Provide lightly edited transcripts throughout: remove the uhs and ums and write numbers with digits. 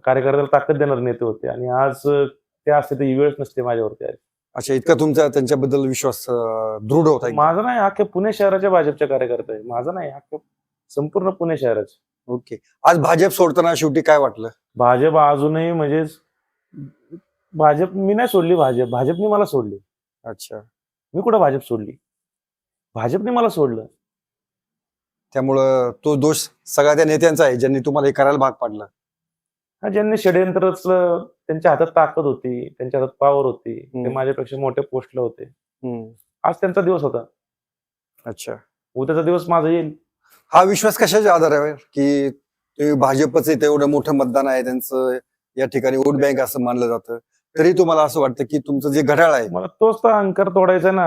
कार्यकर्त्याला ताकद देणारे नेते होते आणि आज ते असते तर ही वेळच नसते माझ्यावरती आज. अच्छा, इतका तुमचा त्यांच्याबद्दल विश्वास दृढ होता एकदम. माझा नाही, अख्ख्या पुणे शहराच्या भाजपच्या कार्यकर्ता आहे. माझा नाही, अख्ख्या संपूर्ण पुणे शहराचे. ओके. आज भाजप सोडताना शेवटी काय वाटलं? भाजप अजूनही म्हणजे भाजप मी नाही सोडली, भाजपने मला सोडली. अच्छा. मी कुठं भाजप सोडली, भाजपने मला सोडलं. त्यामुळं तो दोष सगळ्या त्या नेत्यांचा आहे ज्यांनी तुम्हाला हे करायला भाग पाडलं. हा, ज्यांनी षडयंत्र रचलं, त्यांच्या हातात ताकद होती, त्यांच्या हातात पॉवर होती, ते माझ्यापेक्षा मोठ्या पोस्टला होते. आज त्यांचा दिवस होता, अच्छा. उद्याचा दिवस माझा येईल. हा विश्वास कशाच्या आधारावर की तुम्ही भाजपचं इथे एवढं मोठं मतदान आहे, त्यांचं या ठिकाणी वोट बँक असं मानलं जातं, तरी तुम्हाला असं वाटतं की तुमचं जे घड्याळ आहे मला तोच तर अहंकार तोडायचा ना.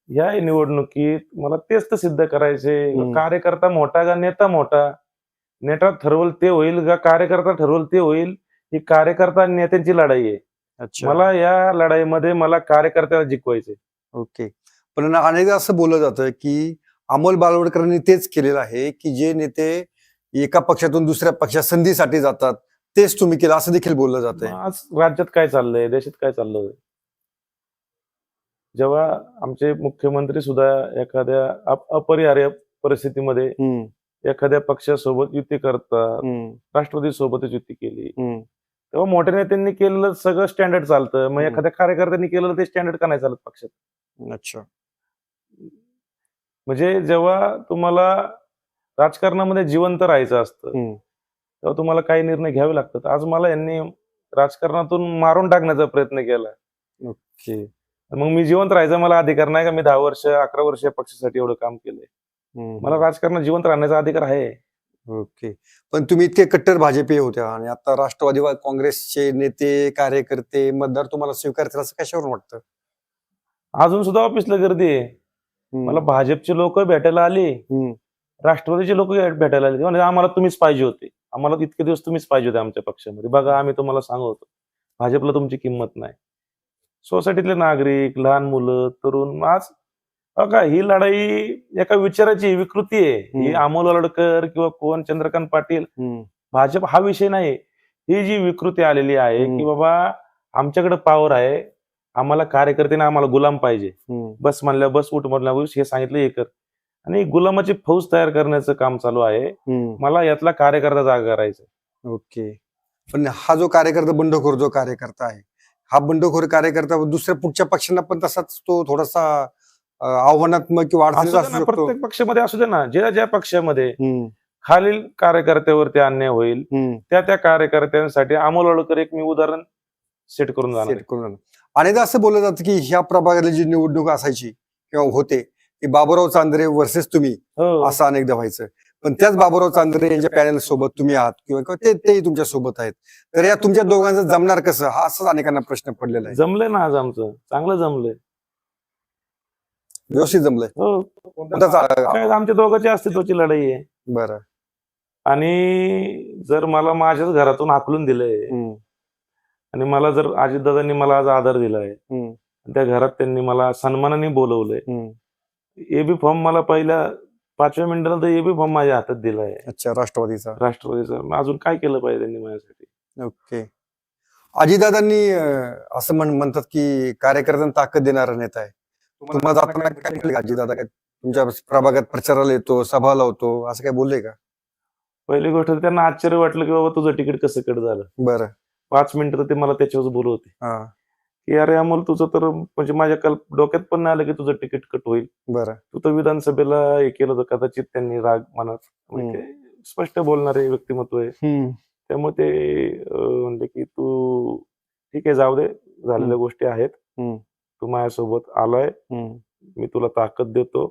या निवडणुकीत मला तेच तर सिद्ध करायचे. कार्यकर्ता मोठा का नेता मोठा, नेता ठरवल ते होईल का कार्यकर्ता ठरवल ते होईल, ही कार्यकर्ता आणि नेत्यांची लढाई आहे. अच्छा. मला या लढाईमध्ये मला कार्यकर्त्याला जिंकवायचे. ओके. पण अनेकदा असं बोललं जातं की अमोल बालवडकरांनी तेच केलेलं आहे की जे नेते एका पक्षातून दुसऱ्या पक्षात संधीसाठी जातात तेच तुम्ही केलं असं देखील बोललं जातंय. आज राज्यात काय चाललंय, देशात काय चाललंय, जेव्हा आमचे मुख्यमंत्री सुद्धा एखाद्या अपरिहार्य परिस्थितीमध्ये एखाद्या पक्षासोबत युती करतात, राष्ट्रवादी सोबतच युती केली, तेव्हा मोठ्या नेत्यांनी केलेलं सगळं स्टँडर्ड चालतं. मग एखाद्या कार्यकर्त्यांनी केलेलं ते स्टँडर्ड का नाही चालत पक्षात? अच्छा. म्हणजे जेव्हा तुम्हाला राजकारणामध्ये जिवंत राहायचं असतं तेव्हा तुम्हाला काही निर्णय घ्यावे लागतात. आज मला यांनी राजकारणातून मारून टाकण्याचा प्रयत्न केला. ओके. मग मी जिवंत राहायचा मला अधिकार नाही का? मी 10 वर्ष 11 वर्ष या पक्षासाठी एवढं काम केलंय. मला राजकारणात जिवंत राहण्याचा अधिकार आहे. ओके. पण तुम्ही इतके कट्टर भाजपी होत्या आणि आता राष्ट्रवादी काँग्रेसचे नेते कार्यकर्ते मतदार तुम्हाला स्वीकारतील असं कशावरून वाटतं? अजून सुद्धा ऑफिसला गर्दी आहे. मला भाजपचे लोक भेटायला आली, राष्ट्रवादीचे लोक भेटायला आले, म्हणजे आम्हाला तुम्हीच पाहिजे होते, आम्हाला इतके दिवस तुम्हीच पाहिजे होते आमच्या पक्षामध्ये. बघा आम्ही तुम्हाला सांगतो भाजपला तुमची किंमत नाही. सोसायटीतले नागरिक, लहान मुलं, तरुण, आज बघा ही लढाई एका विचाराची विकृती आहे. ही अमोल बालवडकर किंवा कोण चंद्रकांत पाटील, भाजप हा विषय नाही. ही जी विकृती आलेली आहे की बाबा आमच्याकडे पॉवर आहे, आम्हाला कार्यकर्त्यांना आम्हाला गुलाम पाहिजे, बस म्हणल्या बस, उठ म्हणल्या बस, हे सांगितलं हे कर, आणि गुलामाची फौज तयार करण्याचं काम चालू आहे. मला यातला कार्यकर्ता जागा करायचा. ओके. पण हा जो कार्यकर्ता बंडखोर जो कार्यकर्ता आहे, हा बंडखोर कार्यकर्ता दुसऱ्या पुढच्या पक्षांना पण तसाच तो थोडासा आव्हानात्मक किंवा अडचणीचा असू शकतो. प्रत्येक पक्षामध्ये असू दे ना. ज्या पक्षामध्ये खालील कार्यकर्त्यावरती अन्याय होईल त्या कार्यकर्त्यांसाठी अमोल बालवडकर एक मी उदाहरण सेट करून जाणार. अनेकदा असं बोललं जातं की ह्या प्रभागातली जी निवडणूक असायची किंवा होते की बाबूराव चांद्रे वर्सेस तुम्ही, असं अनेकदा व्हायचं. पण त्याच बाबूराव चांद्रे यांच्या पॅनल सोबत तुम्ही आहात किंवा तेही तुमच्या सोबत आहेत, तर या तुमच्या दोघांचं जमणार कसं, हा असंच अनेकांना प्रश्न पडलेला आहे. जमलंय ना, आज आमचं चांगलं जमलंय, व्यवस्थित जमलंय. आमच्या दोघांची अस्तित्वाची लढाई आहे. बरं. आणि जर मला माझ्याच घरातून हाकलून दिलंय आणि मला जर अजितदादांनी मला आज आधार दिलाय, त्या घरात त्यांनी मला सन्मानाने बोलवलंय, एबी फॉर्म मला पहिल्या 5व्या मिनिटाला तर एबी फॉर्म माझ्या हातात दिलाय. अच्छा. राष्ट्रवादीचा अजून काय केलं पाहिजे त्यांनी माझ्यासाठी? ओके. अजितदादांनी असं म्हणतात की कार्यकर्त्यांना ताकद देणारा नेता आहे. तुम्हाला जाताना काय अजितदादा काय तुमच्या प्रभागात प्रचाराला येतो, सभा लावतो, असं काय बोलले का? पहिली गोष्ट त्यांना आश्चर्य वाटलं की बाबा तुझं तिकीट कसं कट झालं. बरं. 5 मिनिटं ते मला त्याच्यावर बोलत होते की अरे अमोल तुझं तर म्हणजे माझ्या डोक्यात पण नाही आलं की तुझं तिकीट कट होईल. बरं. तू तर विधानसभेला हे केलं तर कदाचित त्यांनी राग मनात, म्हणजे स्पष्ट बोलणारे व्यक्तिमत्व आहे, त्यामुळे ते म्हणले की तू ठीक आहे, जाऊ दे, झालेल्या गोष्टी आहेत, तू माझ्यासोबत आलाय, मी तुला ताकद देतो,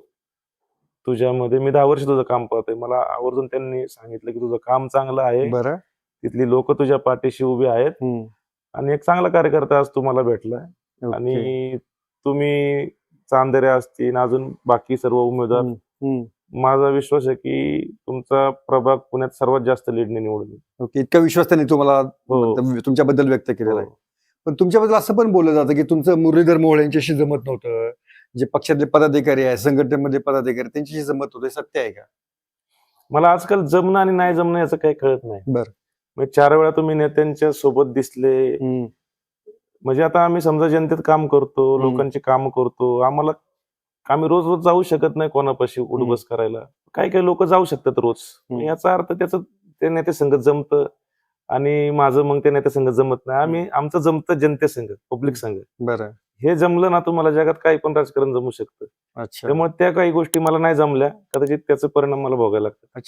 तुझ्यामध्ये मी 10 वर्ष तुझं काम पाहतोय. मला आवर्जून त्यांनी सांगितलं की तुझं काम चांगलं आहे, बरं, तिथली लोक तुझ्या पाठीशी उभी आहेत आणि एक चांगला कार्यकर्ता आज तुम्हाला भेटलाय. आणि तुम्ही चांदेरे असतील, अजून बाकी सर्व उमेदवार, माझा विश्वास आहे की तुमचा प्रभाग पुण्यात सर्वात जास्त लीडने निवडून. ओके. इतका विश्वास त्यांनी तुम्हाला तुमच्याबद्दल व्यक्त केलेला आहे. पण तुमच्याबद्दल असं पण बोललं जातं की तुमचं मुरलीधर मोहोळ यांच्याशी जमत नव्हतं, जे पक्षातले पदाधिकारी आहे, संघटनेमध्ये पदाधिकारी, त्यांच्याशी जमत होते, सत्य आहे का? मला आजकाल जमणं आणि नाही जमणं याचं काही कळत नाही. बरं. म्हणजे 4 वेळा तुम्ही नेत्यांच्या सोबत दिसले. म्हणजे आता आम्ही समजा जनतेत काम करतो, लोकांची काम करतो, आम्ही रोज रोज जाऊ शकत नाही कोणापाशी उडबस करायला. काही काही लोक जाऊ शकतात रोज. याचा अर्थ त्याचं ते नेते संगत जमतं आणि माझं मग ते नेते संगत जमत नाही. आमचं जमतं जनते संघ, पब्लिक संघ. बरं. हे जमलं ना तुम्हाला जगात काही पण राजकारण जमू शकतं. अच्छा. त्यामुळे त्या काही गोष्टी मला नाही जमल्या, कदाचित त्याचे परिणाम मला भोगायला लागतात.